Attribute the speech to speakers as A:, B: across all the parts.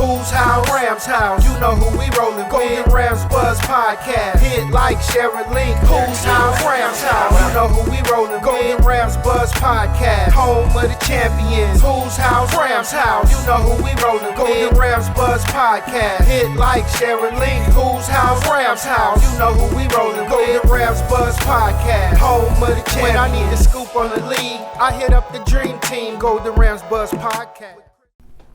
A: Who's how, Rams how, you know who we rollin' with. Golden Rams Buzz Podcast. Hit like, share, and link. Who's how, Rams how, you know who we rollin' with. Golden Rams Buzz Podcast. Home of the champions. Who's how, Rams how, you know who we rollin' with. Golden Rams Buzz Podcast. Hit like, share, and link. Who's how, Rams how, you know who we rollin' with. Golden Rams Buzz Podcast. Home of the champions. When I need a scoop on the league, I hit up the dream team. Golden Rams Buzz Podcast.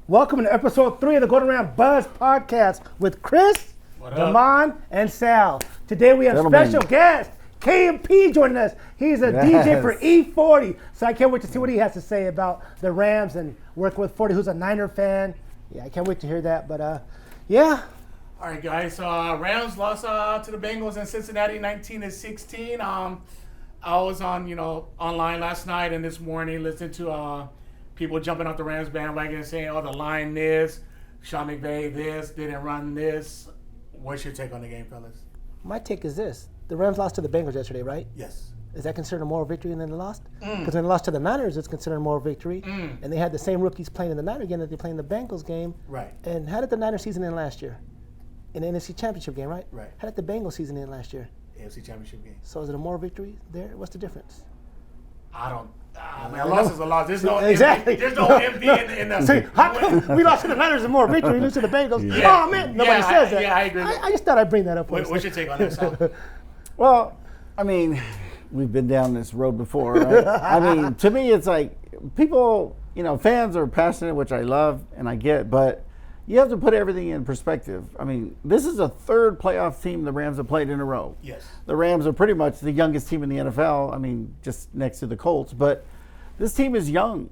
B: Welcome to episode 3 of the Golden Ram Buzz Podcast with Chris, Damon, and Sal. Today we have special guest, KMP, joining us. He's a DJ for E40. So I can't wait to see what he has to say about the Rams and working with 40, who's a Niner fan. Yeah, I can't wait to hear that. But, yeah.
C: All right, guys. Rams lost to the Bengals in Cincinnati 19-16. I was on, online last night and this morning listening to people jumping off the Rams bandwagon and saying, oh, the line this, Sean McVay this, didn't run this. What's your take on the game, fellas?
B: My take is this. The Rams lost to the Bengals yesterday, right?
C: Yes.
B: Is that considered a moral victory than they lost? Because when they lost to the Niners, it's considered a moral victory. And they had the same rookies playing in the Niners game that they played in the Bengals game.
C: Right.
B: And how did the Niners season end last year? In the NFC Championship game, right?
C: Right.
B: How did the Bengals season end last year?
C: AFC Championship game.
B: So is it a moral victory there? What's the difference?
C: I don't. A loss is a loss. There's no
B: exactly.
C: MVP, there's no MVP in the.
B: See, how come we lost to the Niners and more victory? We lose to the Bengals. Yeah. Oh man, nobody says that.
C: Yeah, I agree.
B: I just thought I'd bring that up.
C: What's your take on that, Sal?
D: Well, I mean, we've been down this road before, right? I mean, to me, it's like people, fans are passionate, which I love and I get, but you have to put everything in perspective. I mean, this is a third playoff team the Rams have played in a row.
C: Yes.
D: The Rams are pretty much the youngest team in the NFL. I mean, just next to the Colts, but this team is young.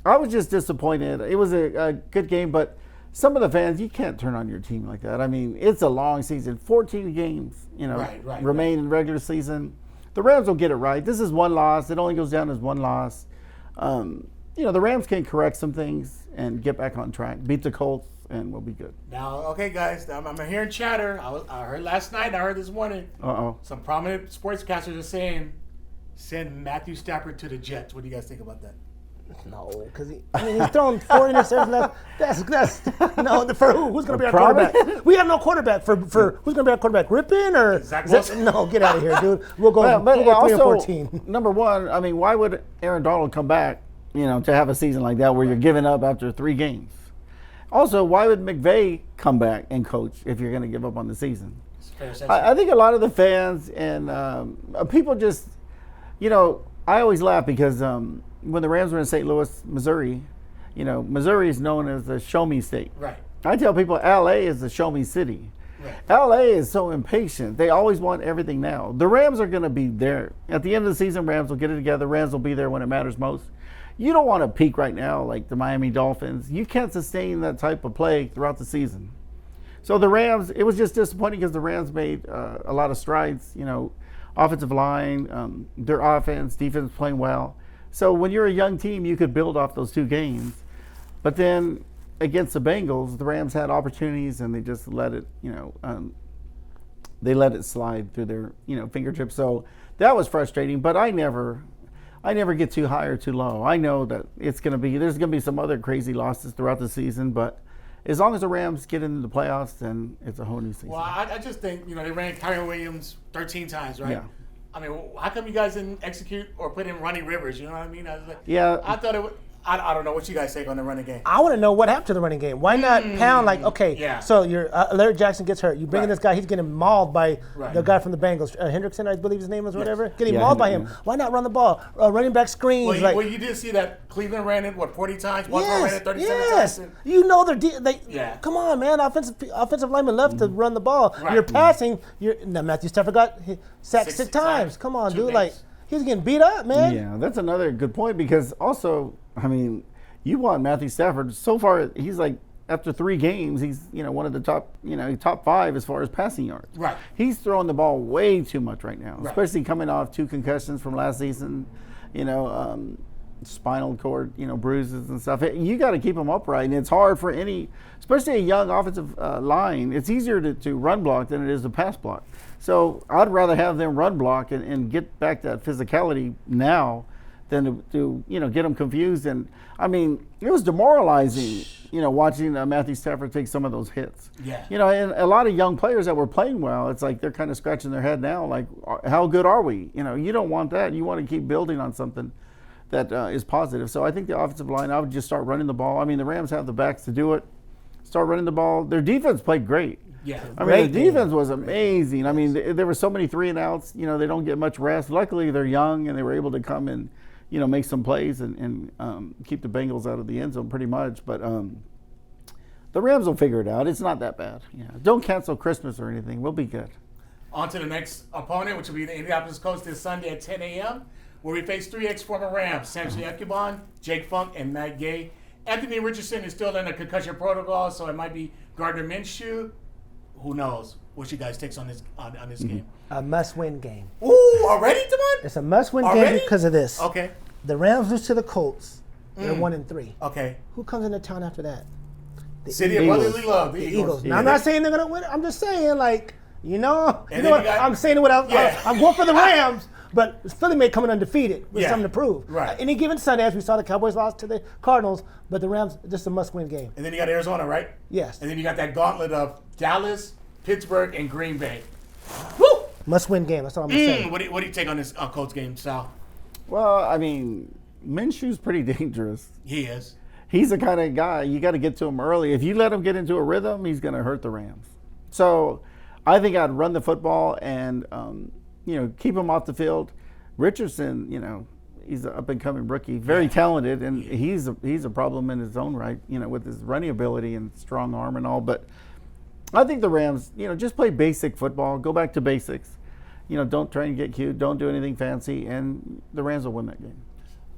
D: I was just disappointed. It was a good game, but some of the fans, you can't turn on your team like that. I mean, it's a long season, 14 games, remain in regular season. The Rams will get it right. This is one loss. It only goes down as one loss. The Rams can correct some things and get back on track, beat the Colts, and we'll be good.
C: Now, okay, guys, I'm hearing chatter. I heard last night, I heard this morning. Some prominent sportscasters are saying, send Matthew Stafford to the Jets. What do you guys think about that?
B: No, because he's throwing 4 interceptions. That's for who? Who's going to be our quarterback? We have no quarterback for who's going to be our quarterback? Rippin or
C: Zach Wilson?
B: No, get out of here, dude. We'll go 3-14.
D: Number one, I mean, why would Aaron Donald come back? To have a season like that where you're giving up after 3 games. Also, why would McVay come back and coach if you're going to give up on the season? I think a lot of the fans and people just, I always laugh because when the Rams were in St. Louis, Missouri, Missouri is known as the show me state.
C: Right.
D: I tell people LA is the show me city. Right. LA is so impatient. They always want everything now. The Rams are going to be there. At the end of the season, Rams will get it together. Rams will be there when it matters most. You don't want to peak right now like the Miami Dolphins. You can't sustain that type of play throughout the season. So the Rams, it was just disappointing because the Rams made a lot of strides, offensive line, their offense, defense playing well. So when you're a young team, you could build off those 2 games. But then against the Bengals, the Rams had opportunities and they just let it, they let it slide through their, fingertips. So that was frustrating, but I never get too high or too low. I know that there's going to be some other crazy losses throughout the season, but as long as the Rams get into the playoffs, then it's a whole new season.
C: Well, I just think, they ran Kyron Williams 13 times, right?
D: Yeah.
C: I mean, how come you guys didn't execute or put in Ronnie Rivers? You know what I mean? I was like,
D: yeah.
C: I thought it would. I don't know what you guys think on the running game.
B: I want to know what happened to the running game. Why not pound so your Larry Jackson gets hurt. You bring in this guy, he's getting mauled by the guy from the Bengals, Hendrickson, I believe his name is, whatever. Getting mauled by him. Why not run the ball? Running back screens.
C: Well, you did see that Cleveland ran it, 40 times? Baltimore ran it 37 times?
B: Yes. Come on, man. Offensive lineman left to run the ball. Right. You're passing. Matthew Stafford got sacked 6 times. Come on, dude. Games. He was getting beat up, man.
D: Yeah, that's another good point because also, I mean, you want Matthew Stafford. So far, he's like, after 3 games, he's, one of the top 5 as far as passing yards.
C: Right.
D: He's throwing the ball way too much right now, especially coming off 2 concussions from last season, spinal cord, bruises and stuff. You got to keep him upright, and it's hard for especially a young offensive line. It's easier to run block than it is to pass block. So I'd rather have them run block and get back that physicality now than to get them confused. And I mean, it was demoralizing, watching Matthew Stafford take some of those hits.
C: Yeah.
D: And a lot of young players that were playing well, it's like they're kind of scratching their head now, like, how good are we? You don't want that. You want to keep building on something that is positive. So I think the offensive line, I would just start running the ball. I mean, the Rams have the backs to do it. Start running the ball. Their defense played great.
C: Yeah.
D: I mean, the defense was amazing. I mean, there were so many 3 and outs. They don't get much rest. Luckily, they're young, and they were able to come and, make some plays and keep the Bengals out of the end zone pretty much. But the Rams will figure it out. It's not that bad. Don't cancel Christmas or anything. We'll be good.
C: On to the next opponent, which will be the Indianapolis Colts this Sunday at 10 a.m., where we face 3 ex-former Rams, Samson Ekubon, Jake Funk, and Matt Gay. Anthony Richardson is still in a concussion protocol, so it might be Gardner Minshew. Who knows? What's your guys' takes on this game?
B: A must-win game.
C: Ooh, already, Damon?
B: It's a must-win
C: Already?
B: game because of this.
C: Okay.
B: The Rams lose to the Colts. They're 1-3.
C: Okay.
B: Who comes into town after that? The
C: City of Brotherly Love, the Eagles.
B: Now, I'm not saying they're gonna win. I'm just saying, like,
C: And
B: what?
C: then you got-
B: I'm saying what I'm going for the Rams, but Philly may come in undefeated with something to prove.
C: Right.
B: Any given Sunday, as we saw, the Cowboys lost to the Cardinals, but the Rams just a must-win game.
C: And then you got Arizona, right?
B: Yes.
C: And then you got that gauntlet of Dallas, Pittsburgh, and Green Bay.
B: Woo! Must-win game. That's all I'm saying.
C: What do you take on this Colts game, Sal?
D: Well, I mean, Minshew's pretty dangerous.
C: He is.
D: He's the kind of guy, you got to get to him early. If you let him get into a rhythm, he's going to hurt the Rams. So I think I'd run the football and, keep him off the field. Richardson, he's an up-and-coming rookie, very talented, and he's a problem in his own right, with his running ability and strong arm and all. But I think the Rams, just play basic football, go back to basics. Don't try and get cute, don't do anything fancy, and the Rams will win that game.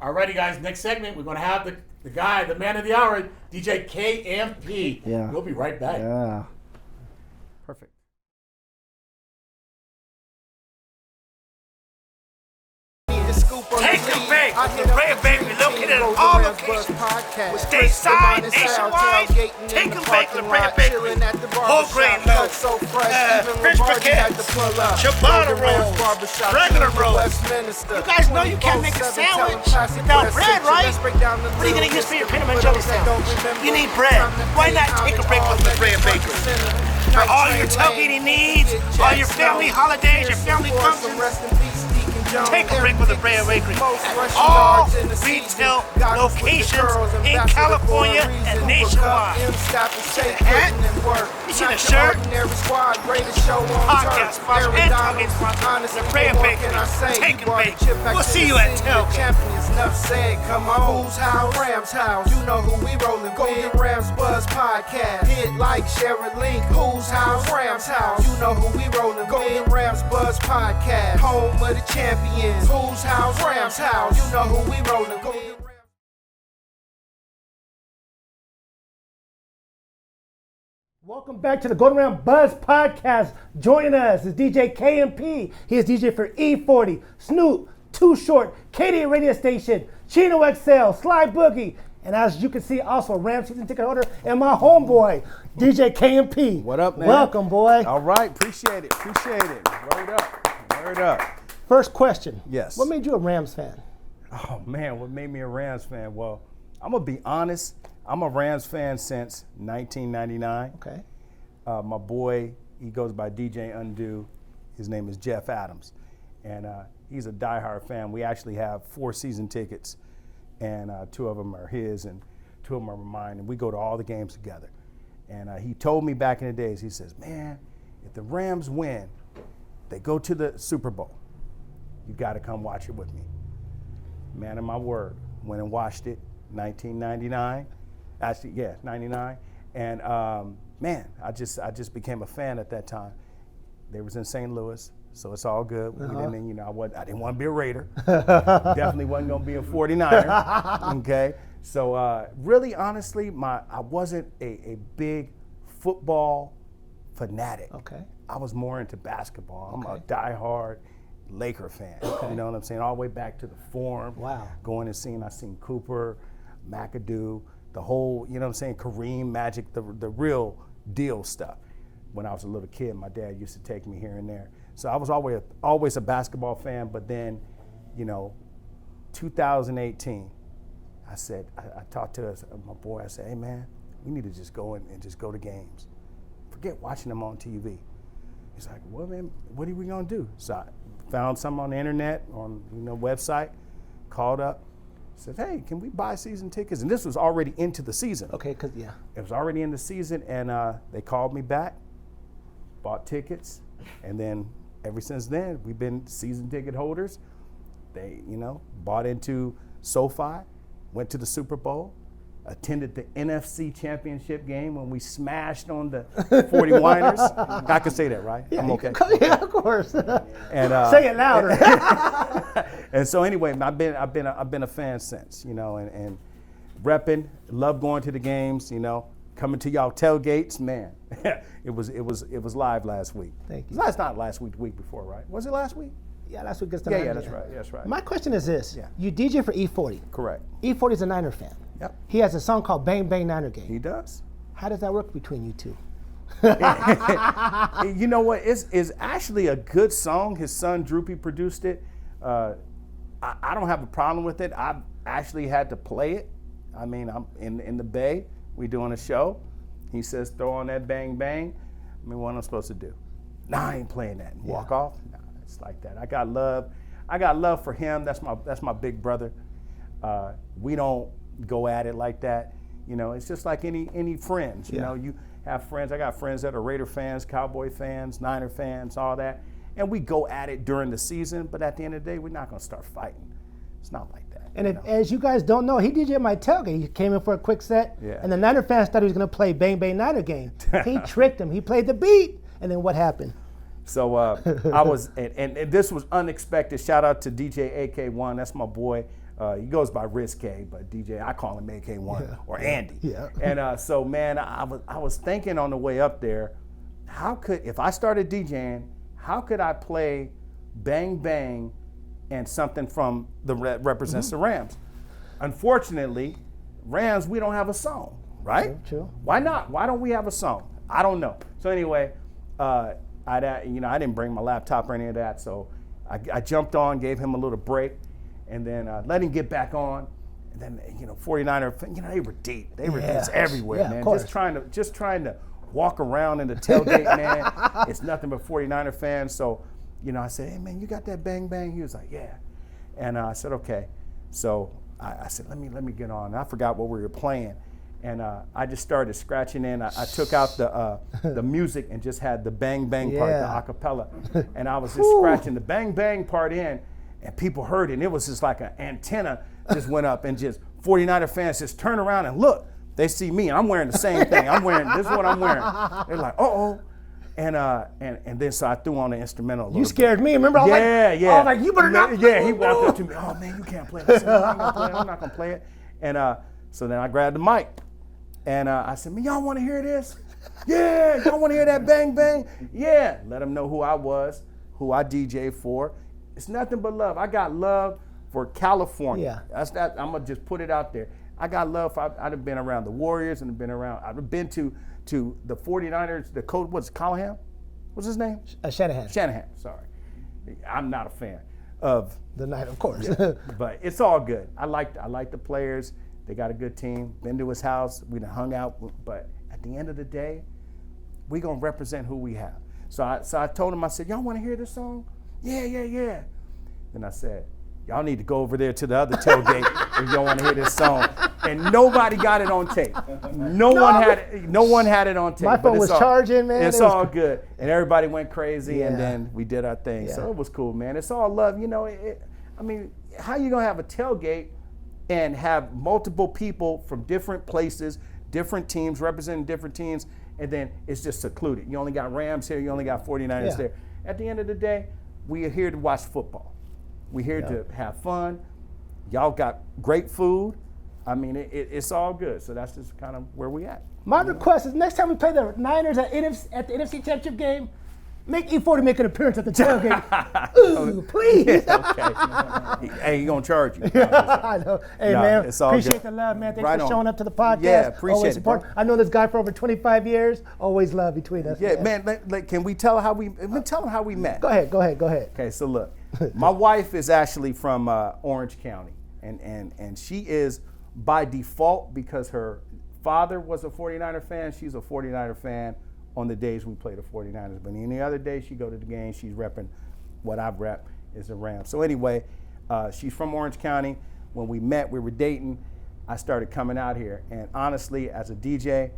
C: Alrighty, guys. Next segment, we're going to have the guy, the man of the hour, DJ KMP.
D: Yeah.
C: We'll be right back.
D: Yeah. Perfect.
E: Take a break. The Rare Bakery located in all locations. Stateside, nationwide. Take a break. The Rare Bakery. Whole grain loaf. Fish briquettes. Ciabatta rolls. Regular rolls. You guys know you can't make a sandwich without bread, right? What are you going to use for your peanut butter jelly sandwich? You need bread. Why not take a break with the Rare Bakery? For all your tailgating needs, all your family holidays, your family functions. Take a break with the Rare Bakery at all retail locations in California and nationwide. You see the hat? You see the shirt? Podcast sponsor and tailgate sponsor, the Rare Bakery. Take a break. We'll see you at tailgate.
A: Enough said, come on. Who's house? Rams house. You know who we rollin' with. Golden Rams Buzz Podcast. Hit like, share a link. Who's house? Rams house. You know who we rollin' with. Golden Rams Buzz Podcast. Home of the champions. Who's house? Rams house. You know who we rollin' with.
B: Welcome back to the Golden Round Buzz Podcast. Joining us is DJ KMP. He is DJ for E40, Snoop, Too Short, KD Radio Station, Chino XL, Sly Boogie, and as you can see, also Rams season ticket holder and my homeboy, DJ KMP.
F: What up, man?
B: Welcome, boy.
F: All right, appreciate it. Word up.
B: First question.
F: Yes.
B: What made you a Rams fan?
F: Oh, man, what made me a Rams fan? Well, I'm going to be honest. I'm a Rams fan since 1999.
B: Okay.
F: My boy, he goes by DJ Undo. His name is Jeff Adams. And he's a diehard fan. We actually have 4 season tickets, and 2 of them are his and 2 of them are mine. And we go to all the games together. And he told me back in the days, he says, man, if the Rams win, they go to the Super Bowl, you got to come watch it with me. Man of my word, went and watched it, 1999. Actually, yeah, 99. And man, I just became a fan at that time. They was in St. Louis, so it's all good. We didn't, I didn't want to be a Raider. Definitely wasn't going to be a 49er. Okay. So really, honestly, I wasn't a big football fanatic.
B: Okay.
F: I was more into basketball. I'm a diehard Laker fan. Okay. You know what I'm saying? All the way back to the Forum.
B: Wow.
F: Going and I seen Cooper, McAdoo, the whole, you know what I'm saying, Kareem, Magic, the real deal stuff. When I was a little kid, my dad used to take me here and there. So I was always a basketball fan, but then, 2018, I talked to my boy, I said, hey man, We need to just go in and just go to games. Forget watching them on TV. He's like, well, man, what are we gonna do? So I found something on the internet, on website, called up, said, hey, can we buy season tickets? And this was already into the season.
B: Okay,
F: It was already in the season, and they called me back, bought tickets, and then ever since then, we've been season ticket holders. They, bought into SoFi, went to the Super Bowl, attended the NFC Championship game when we smashed on the 40-winers. I can say that, right?
B: Yeah,
F: I'm okay.
B: Yeah, of course.
F: And,
B: say it louder.
F: And so anyway, I've been a fan since, and repping, love going to the games, coming to y'all tailgates, man. it was live last week.
B: Thank you.
F: That's not last week, the week before, right? Was it last week?
B: Yeah, that's what gets the
F: Yeah, that's right. That's right.
B: My question is this.
F: Yeah.
B: You DJ for E40.
F: Correct.
B: E40 is a Niner fan.
F: Yep.
B: He has a song called Bang Bang Niner Game.
F: He does.
B: How does that work between you two?
F: You know what? It's actually a good song. His son Droopy produced it. I don't have a problem with it. I've actually had to play it. I mean, I'm in the Bay. We doing a show. He says, throw on that bang bang. I mean, what am I supposed to do? Nah, I ain't playing that. And walk off? Nah, it's like that. I got love for him. That's my big brother. We don't go at it like that. It's just like any friends. You have friends. I got friends that are Raider fans, Cowboy fans, Niner fans, all that. And we go at it during the season, but at the end of the day, we're not going to start fighting. It's not like that.
B: And as you guys don't know, he DJed at my tailgate. He came in for a quick set,
F: Yeah.
B: and the Niner fans thought he was going to play Bang Bang Niner Game. He tricked him. He played the beat, and then what happened?
F: So I was, and this was unexpected. Shout out to DJ AK1. That's my boy. He goes by Riz-K, but DJ, I call him AK1 or Andy.
B: Yeah.
F: And so, man, I was thinking on the way up there, if I started DJing, how could I play Bang Bang and something from represents the Rams? Unfortunately, Rams, we don't have a song, right?
B: True.
F: Why not? Why don't we have a song? I don't know. So anyway, I didn't bring my laptop or any of that, so I jumped on, gave him a little break, and then let him get back on. And then 49er, they were deep. They were just everywhere,
B: Yeah,
F: man.
B: of course.
F: Just trying to walk around in the tailgate, man. It's nothing but 49er fans. So, I said, hey man, you got that bang bang? He was like, yeah. And I said, okay. So I said, let me get on. And I forgot what we were playing. And I just started scratching in. I took out the music and just had the bang bang part, the acapella. And I was just scratching the bang bang part in, and people heard it. And it was just like an antenna just went up, and just 49er fans just turn around and look. They see me, and I'm wearing the same thing. This is what I'm wearing. They're like, uh-oh. And then so I threw on the instrumental a little
B: You scared me. Remember?
F: Yeah.
B: I was like, you better not.
F: Yeah, he walked up to me. Oh man, you can't play this. I'm not gonna play it. And so then I grabbed the mic, and I said, man, y'all want to hear this? Yeah, y'all want to hear that bang bang? Yeah. Let them know who I was, who I DJ for. It's nothing but love. I got love for California.
B: Yeah.
F: That's that. I'm gonna just put it out there. I got love for. I've been around the Warriors and I've been to the 49ers. The coach, what's Callahan? What's his name?
B: Shanahan.
F: Shanahan. Sorry, I'm not a fan of
B: The Niner, of course.
F: but it's all good. I like the players. They got a good team. Been to his house. We done hung out. But at the end of the day, we gonna represent who we have. So I told him. I said, y'all want to hear this song? Yeah. Then I said, y'all need to go over there to the other tailgate if y'all want to hear this song. And nobody got it on tape. No one had it on tape.
B: My phone was charging, man.
F: It's all good. And everybody went crazy, and
B: Yeah.
F: then we did our thing.
B: Yeah.
F: So it was cool, man. It's all love. I mean, how you gonna have a tailgate and have multiple people from different places, different teams, representing different teams, and then it's just secluded. You only got Rams here, you only got 49ers
B: Yeah.
F: there. At the end of the day, we are here to watch football. We're here to have fun. Y'all got great food. I mean, it's all good. So that's just kind of where we at.
B: My request is next time we play the Niners at the NFC Championship game, make E40 make an appearance at the tailgate. Ooh, please.
F: Okay. Hey, he gonna charge you.
B: I know. Hey,
F: No,
B: man,
F: it's all
B: appreciate
F: good.
B: the love, man. Thanks
F: Right
B: for
F: on.
B: showing up to the podcast.
F: Yeah, appreciate
B: Always
F: it,
B: support.
F: bro.
B: I know this guy for over 25 years. Always love between us.
F: Yeah, man. Can we tell how we met?
B: Go ahead.
F: Okay, so look, my wife is actually from Orange County, and she is by default, because her father was a 49er fan. She's a 49er fan on the days we play the 49ers. But any other day she go to the game, she's repping what I rep is the Rams. So anyway, she's from Orange County. When we met, we were dating. I started coming out here. And honestly, as a DJ,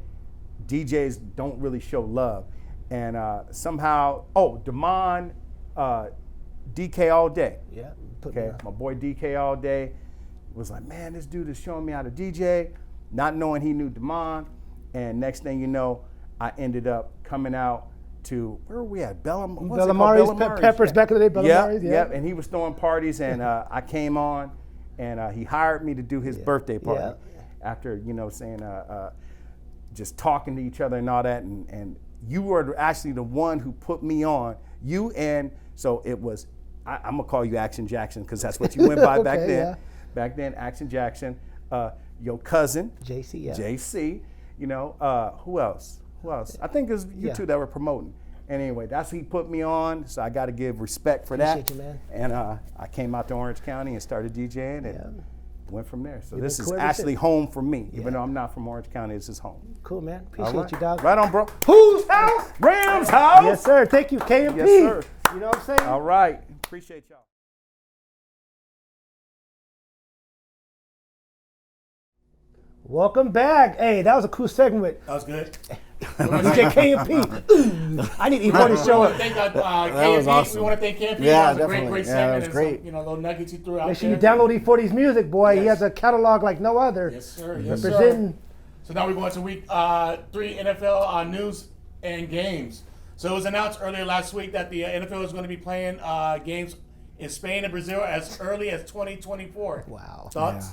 F: DJs don't really show love. And somehow, Damon, DK all day.
B: Yeah.
F: Okay, my boy DK all day was like, man, this dude is showing me how to DJ, not knowing he knew Damon. And next thing you know, I ended up coming out to, where were we at?
B: Bellamari's, Peppers back in the day, Bellamari's.
F: Yeah, and he was throwing parties, and I came on, and he hired me to do his birthday party after, saying, just talking to each other and all that. And you were actually the one who put me on, so it was, I'm going to call you Action Jackson because that's what you went by back then.
B: Yeah.
F: Back then, Action Jackson. Your cousin,
B: JC, yeah.
F: JC, who else? I think it was you two that were promoting. And anyway, that's who he put me on, so I got to give respect for
B: Appreciate
F: that.
B: you, man.
F: And I came out to Orange County and started DJing and went from there. So
B: You've
F: this
B: been
F: is
B: cool ever
F: actually
B: since.
F: home for me. Even though I'm not from Orange County, this is home.
B: Cool, man.
F: All
B: Appreciate
F: right.
B: you, dog.
F: Right on, bro.
B: Whose house?
F: Rams house.
B: Yes, sir. Thank you, KMP.
F: Yes, sir.
B: You know what I'm saying?
F: All right. Appreciate y'all.
B: Welcome back. Hey, that was a cool segment.
C: That was good.
B: DJ KMP. I need E40 to show
C: We
B: up.
C: want to thank
D: That was
C: KMP.
D: awesome.
C: We want to thank KMP.
D: Yeah,
C: That was a
D: definitely.
C: great
D: Yeah,
C: segment.
D: that was
C: and
D: great.
C: some, little nuggets you threw out
B: Make sure
C: there.
B: you download E40's music, boy. He
C: Yes.
B: has a catalog like no other.
C: Yes, sir. Yes, sir.
B: Representing.
C: So now we're going to week 3 NFL news and games. So it was announced earlier last week that the NFL is going to be playing games in Spain and Brazil as early as 2024.
B: Wow.
C: Thoughts?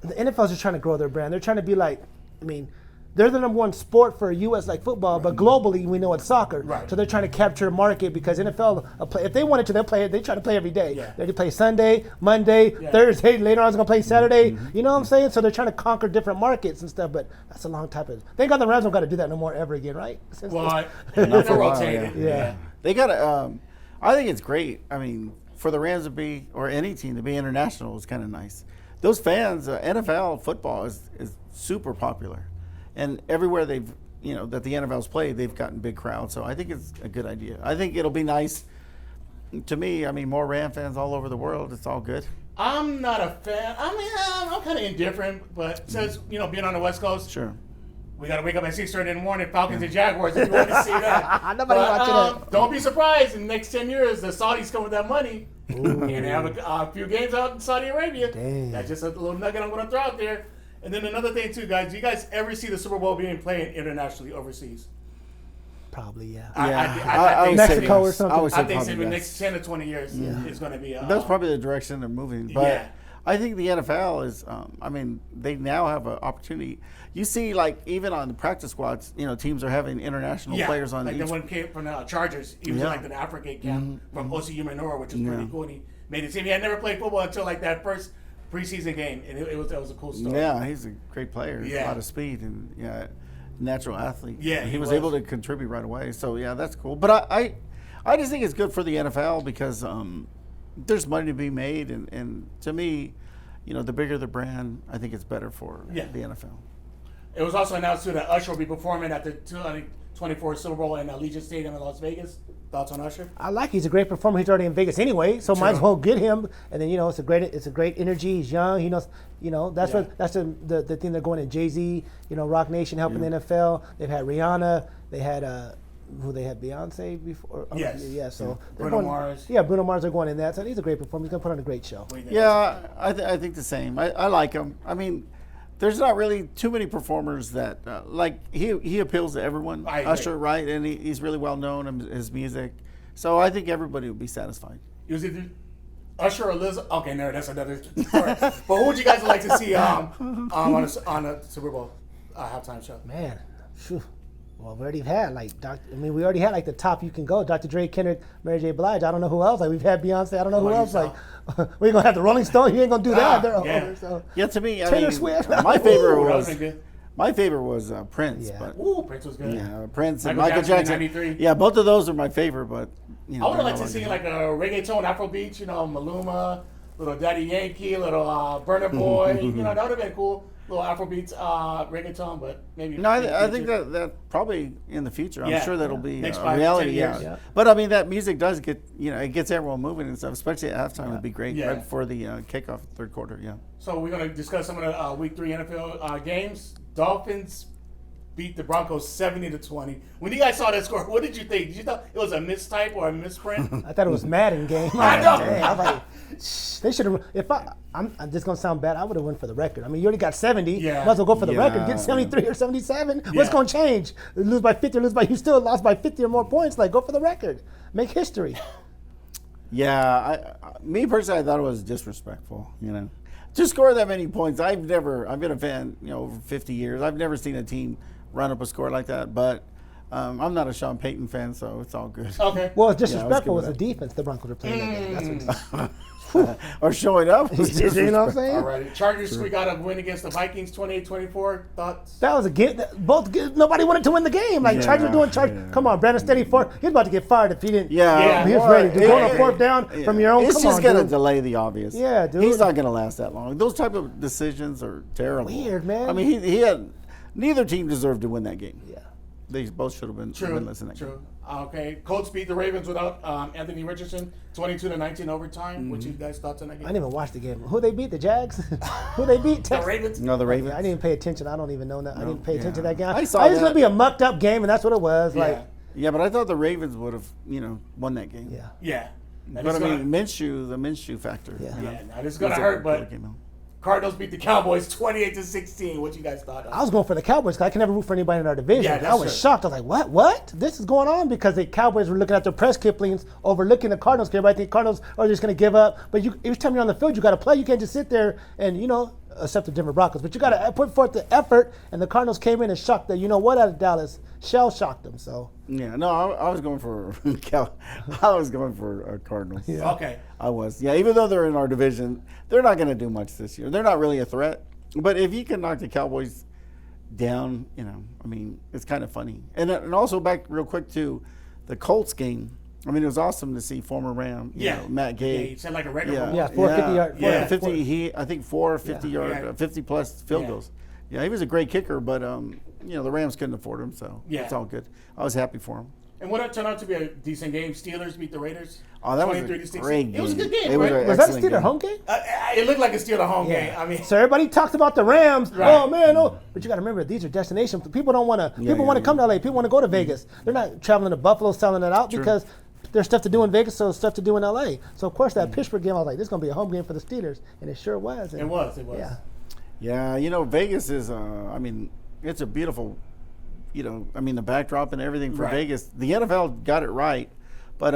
B: The NFL's just trying to grow their brand. They're trying to be like, they're the number one sport for U.S. like football, but globally we know it's soccer.
C: Right.
B: So they're trying to capture a market because NFL, if they wanted to, they'll play it. They try to play every day.
C: Yeah.
B: They play Sunday, Monday, Thursday. Later on, it's gonna play Saturday. You know what I'm saying? So they're trying to conquer different markets and stuff. But that's a long time. Thank God the Rams don't got to do that no more ever again, right?
C: Well,
D: for
C: they're
D: a while,
C: rotated.
B: yeah.
D: They got to. I think it's great. For the Rams to be, or any team to be international, is kind of nice. Those fans, NFL football is super popular, and everywhere that the NFL's played, they've gotten big crowds. So I think it's a good idea. I think it'll be nice. To me, more Ram fans all over the world. It's all good.
C: I'm not a fan. I'm kind of indifferent, but since being on the West Coast,
D: Sure.
C: we got to wake up at 6:30 in the morning, Falcons and Jaguars, if you want to see that.
B: Nobody watching that.
C: Don't be surprised in the next 10 years, the Saudis come with that money and they have a few games out in Saudi Arabia.
B: Damn.
C: That's just a little nugget I'm going to throw out there. And then another thing too, guys, do you guys ever see the Super Bowl being played internationally overseas?
B: Probably, yeah.
C: I think
B: Mexico or something.
D: I would say
C: I think
D: probably
C: in the
D: yes.
C: next 10 to 20 years is going to be.
D: That's probably the direction they're moving. But
C: Yeah.
D: I think the NFL is, they now have an opportunity. You see, even on the practice squads, teams are having international players on
C: like
D: each.
C: the one came from the Chargers. He was in the African camp from OCU Manor, which is pretty cool. And he made it seem he had never played football until that first preseason game, and it was a cool story.
D: Yeah, he's a great player.
C: Yeah.
D: A lot of speed and natural athlete.
C: Yeah,
D: he was able to contribute right away. So that's cool. But I just think it's good for the NFL because there's money to be made, and to me, the bigger the brand, I think it's better for the NFL.
C: It was also announced too that Usher will be performing at the 2024 Super Bowl in Allegiant Stadium in Las Vegas. Thoughts on Usher?
B: I like he's a great performer. He's already in Vegas anyway, so might as well get him. And then it's a great energy. He's young. He knows. That's the thing they're going in. Jay-Z, Rock Nation helping the NFL. They've had Rihanna. They had Beyonce before.
C: Yes.
B: Yeah. So
C: Bruno Mars.
B: Yeah, Bruno Mars are going in that. So he's a great performer. He's gonna put on a great show.
D: Yeah, I think the same. I like him. There's not really too many performers that he appeals to everyone. Usher, right? And he's really well known in his music. So I think everybody would be satisfied.
C: It was either Usher or Liz. Okay, no, that's another story. But who would you guys like to see on a Super Bowl halftime show?
B: Man, phew. Well, we already had we already had the top you can go. Dr. Dre, Kendrick, Mary J. Blige. I don't know who else. We've had Beyonce. I don't know who else. We ain't gonna have the Rolling Stones. You ain't gonna do that. They're over. So.
D: Yeah, to me,
B: Taylor Swift.
D: My favorite
C: Ooh,
D: was Prince.
B: Yeah.
D: But
C: Ooh, Prince was good.
D: yeah, Prince and
C: Michael
D: Michael Jackson.
C: Jackson in 93.
D: Yeah, both of those are my favorite. But
C: I would have liked to see a reggaeton Afrobeat. Maluma, little Daddy Yankee, little Burna Boy. That would have been cool. little Afrobeats, reggaeton, but maybe.
D: No, I think that probably in the future. I'm sure that'll be
C: Next
D: a
C: 5 to
D: reality.
C: 10 years.
D: Yeah. But I mean, that music does get it gets everyone moving and stuff. Especially at halftime, would be great right before the kickoff, third quarter. Yeah.
C: So we're gonna discuss some of the Week 3 NFL games. Dolphins beat the Broncos 70-20. When you guys saw that score, what did you think? Did you thought it was a mistype or a misprint?
B: I thought it was Madden game.
C: I know.
B: I was like, they should have. If I'm just gonna sound bad, I would have went for the record. I mean, you already got 70.
C: Yeah.
B: Might as well go for the
D: Yeah.
B: record. Get 73 or 77.
C: Yeah.
B: What's gonna change? Lose by 50 or lose by you still lost by 50 or more points. Like, go for the record. Make history.
D: Yeah, me personally, I thought it was disrespectful. To score that many points, I've been a fan, over 50 years. I've never seen a team run up a score like that. But I'm not a Sean Payton fan, so it's all good.
C: Okay.
B: Well, it's disrespectful
D: with
B: was the defense the Broncos were playing that game. That's what
D: Or showing up. Was
B: you know what I'm
D: disrespectful.
B: saying?
C: All right. Chargers squeak out a win against the Vikings 28-24. Thoughts?
B: That was a game. Nobody wanted to win the game. Like, Chargers doing charge.
D: Yeah.
B: Come on, Brandon Steady for. He's about to get fired if he didn't.
D: Yeah,
B: He was ready. To go on a fourth down from your own.
D: It's
B: Come
D: just
B: on,
D: going to
B: dude.
D: delay the obvious.
B: Yeah, dude.
D: He's not going to last that long. Those type of decisions are terrible.
B: Weird, man.
D: I mean, he had neither team deserved to win that game.
B: Yeah.
D: They both should have been winless in that game.
C: True. Okay. Colts beat the Ravens without Anthony Richardson 22-19 overtime. What you guys thoughts on that game?
B: I didn't even watch the game. Who they beat? The Jags? Who they beat?
C: The Ravens.
D: No, the Ravens.
B: I didn't pay attention. I don't even know that. I didn't pay attention to that game.
D: I saw
B: It was
D: that.
B: gonna be a mucked up game, and that's what it was. Like,
D: Yeah, but I thought the Ravens would have, won that game.
B: yeah.
C: Yeah.
D: But I mean, Minshew, the Minshew factor.
B: Yeah.
C: Yeah. Now this is gonna hurt, but Cardinals beat the Cowboys 28-16. What you guys thought?
B: I was going for the Cowboys because I can never root for anybody in our division.
C: Yeah,
B: I
C: that's
B: was
C: true.
B: shocked. I was like, what? What? This is going on? Because the Cowboys were looking at their press clippings, overlooking the Cardinals game. I think Cardinals are just going to give up. But every time you're on the field, you got to play. You can't just sit there and, except the Denver Broncos. But you got to put forth the effort. And the Cardinals came in and shocked the, out of Dallas. Shell-shocked them. So.
D: Yeah, no, I was going for Cardinals.
B: Yeah.
C: Okay.
D: I was. Yeah, even though they're in our division, they're not going to do much this year. They're not really a threat. But if you can knock the Cowboys down, it's kind of funny. And also back real quick to the Colts game. I mean, it was awesome to see former Ram, Matt
C: Yeah,
D: Gay.
C: he said like a record.
D: Yeah,
B: Yeah, 450 yard.
C: Yeah.
D: 50. I think 450 yard, 50 plus field goals. Yeah, he was a great kicker, but the Rams couldn't afford him, so it's all good. I was happy for him.
C: And what it turned out to be a decent game. Steelers beat the Raiders.
D: Oh, that was a
C: 23-16.
D: great game.
C: It was a good game,
D: It was
C: right?
D: an
B: Was that a
D: excellent
B: Steeler
D: game.
B: home game?
C: It looked like a Steeler home game. I mean,
B: So everybody talks about the Rams.
C: Right.
B: Oh man, but you got to remember these are destinations. People don't want to. People want to come to LA. People want to go to Vegas. They're not traveling to Buffalo, selling it out because there's stuff to do in Vegas, so stuff to do in LA. So of course that Pittsburgh game, I was like, this is gonna be a home game for the Steelers, and it sure was. And
C: it was.
B: Yeah.
D: Yeah, Vegas is. It's a beautiful. The backdrop and everything for
C: Right.
D: Vegas. The NFL got it right, but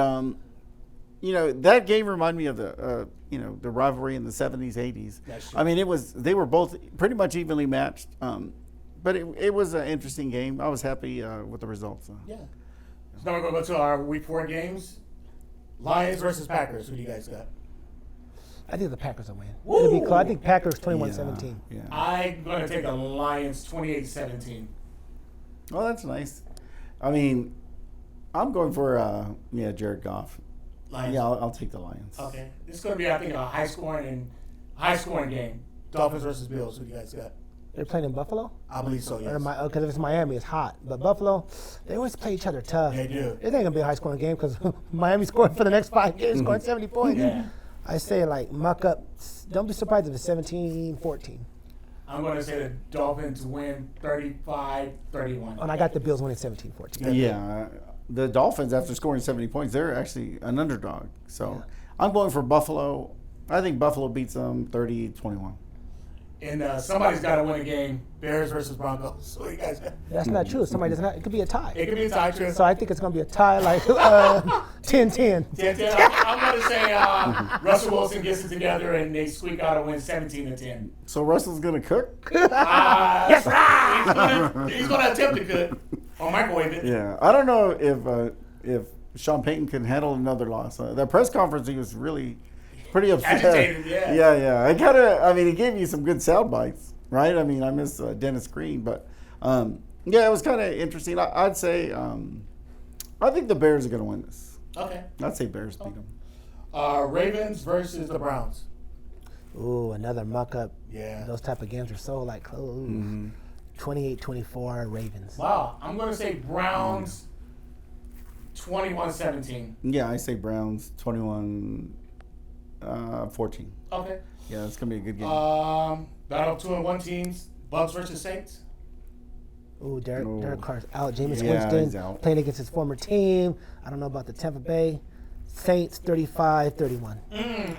D: that game reminded me of the the rivalry in the 70s, 80s.
C: That's true.
D: I mean, they were both pretty much evenly matched. But it was an interesting game. I was happy with the results.
C: Yeah. So now we're going to go to our Week 4 games. Lions versus Packers. Who do you guys got?
B: I think the Packers will win. It'll be close. I think Packers 21-17.
D: Yeah.
C: I'm going to take the Lions 28-17.
D: Oh, that's nice. I mean, I'm going for Jared Goff.
C: Lions.
D: Yeah, I'll take the Lions.
C: Okay. This is going to be, I think, a high scoring game. Dolphins versus Bills. Who do you guys got?
B: They're playing in Buffalo?
C: I believe so, yes.
B: Because if it's Miami, it's hot. But Buffalo, they always play each other tough.
C: They do.
B: It ain't going to be a high-scoring game because Miami scored for the next 5 games, scoring 70 points.
C: Yeah.
B: I say, muck up. Don't be surprised if it's 17-14.
C: I'm going to say the Dolphins win 35-31.
B: And I got the Bills winning 17-14.
D: Yeah, the Dolphins, after scoring 70 points, they're actually an underdog. So I'm going for Buffalo. I think Buffalo beats them 30-21.
C: And somebody's got to win a game. Bears versus Broncos. So you guys got.
B: That's not true. Somebody does not. It could be a tie.
C: It could be a tie, Tris.
B: So I think it's going to be a tie, 10-10.
C: 10-10. I'm going to say Russell Wilson gets it together and they squeak out a win 17-10.
D: So Russell's going to cook?
C: Yes, he's going to attempt to cook or microwave it.
D: Yeah, I don't know if Sean Payton can handle another loss. That press conference, he was really pretty upset.
C: Agitated, yeah.
D: Yeah. He gave you some good sound bites, right? I mean, I miss Dennis Green, but it was kind of interesting. I'd say I think the Bears are going to win this.
C: Okay.
D: I'd say Bears beat them.
C: Ravens versus the Browns.
B: Ooh, another muck-up.
C: Yeah.
B: Those type of games are so like close. 28-24 Ravens.
C: Wow. I'm going to say Browns 21-17.
D: Yeah, I say Browns 21-14.
C: Okay.
D: Yeah, it's gonna be a good game.
C: Battle of 2-1 teams. Bucks versus Saints.
B: Ooh, Derek Carr's out. Jameis
D: Yeah, he's
B: Winston
D: out.
B: playing against his former team. I don't know about the Tampa Bay Saints 35-31.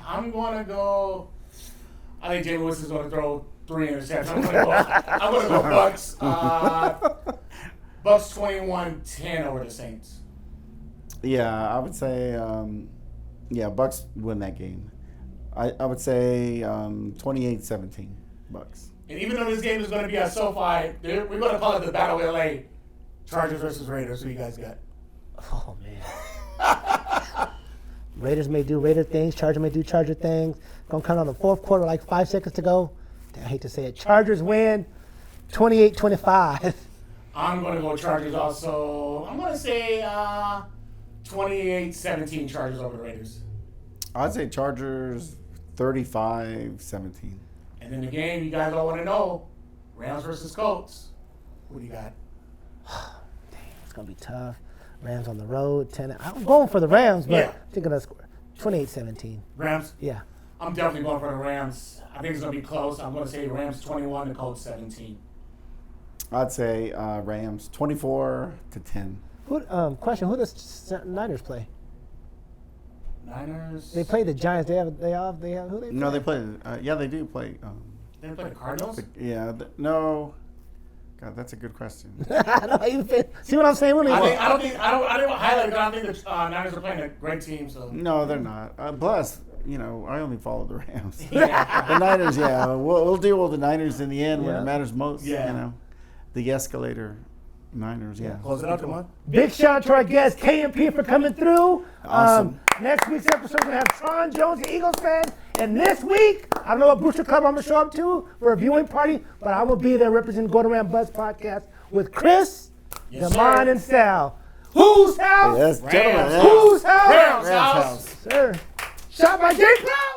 C: I'm going to go. I think Jameis Winston's going to throw 3 interceptions. I'm going to go Bucks. Bucks 21-10 over the Saints.
D: Yeah, I would say, Bucks win that game. I would say 28-17 Bucks.
C: And even though this game is going to be at SoFi, we're going to call it the Battle of LA. Chargers versus Raiders. Who you guys got?
B: Oh, man. Raiders may do Raider things. Chargers may do Charger things. Going to come on the fourth quarter, like 5 seconds to go. I hate to say it. Chargers win 28-25.
C: I'm going to go Chargers also. I'm going to say 28-17 Chargers over the Raiders.
D: I'd say Chargers 35-17.
C: And then the game you guys all want to know, Rams versus Colts. What do you got?
B: It's going to be tough. Rams on the road. 10. I'm going for the Rams, but
C: Yeah.
B: I think I'm going to score 28-17.
C: Rams?
B: Yeah.
C: I'm definitely going for the Rams. I think it's going to be close. I'm going to say Rams 21, the Colts 17.
D: I'd say Rams 24-10.
B: Question, who does Niners play?
C: Niners?
B: They play the Giants. They have who they play?
D: No, they play. They do play.
C: They play the Cardinals?
D: No. God, that's a good question.
B: I don't even see what I'm saying?
C: I didn't highlight it because I don't think the Niners are playing a great team. So
D: No, they're not. Plus, I only follow the Rams.
C: Yeah.
D: The Niners, we'll deal with the Niners in the end when
B: Yeah.
D: it matters most.
C: Yeah.
D: The escalator Niners, yeah.
C: Close it out, come on.
B: Big shout out to our guest, K&P, for coming through.
D: Awesome.
B: Next week's episode, we're going to have Tron Jones, the Eagles fan. And this week, I don't know what Booster Club I'm going to show up to for a viewing party, but I will be there representing Gordon Ram Buzz Podcast with Chris,
C: Yes,
B: Damon,
C: sir.
B: and Sal. Whose house?
D: Yes, gentlemen.
C: Rams.
D: yeah.
B: Whose house?
C: Rams
D: Rams
C: house.
D: house.
B: Sir. Shot by J. Cloud.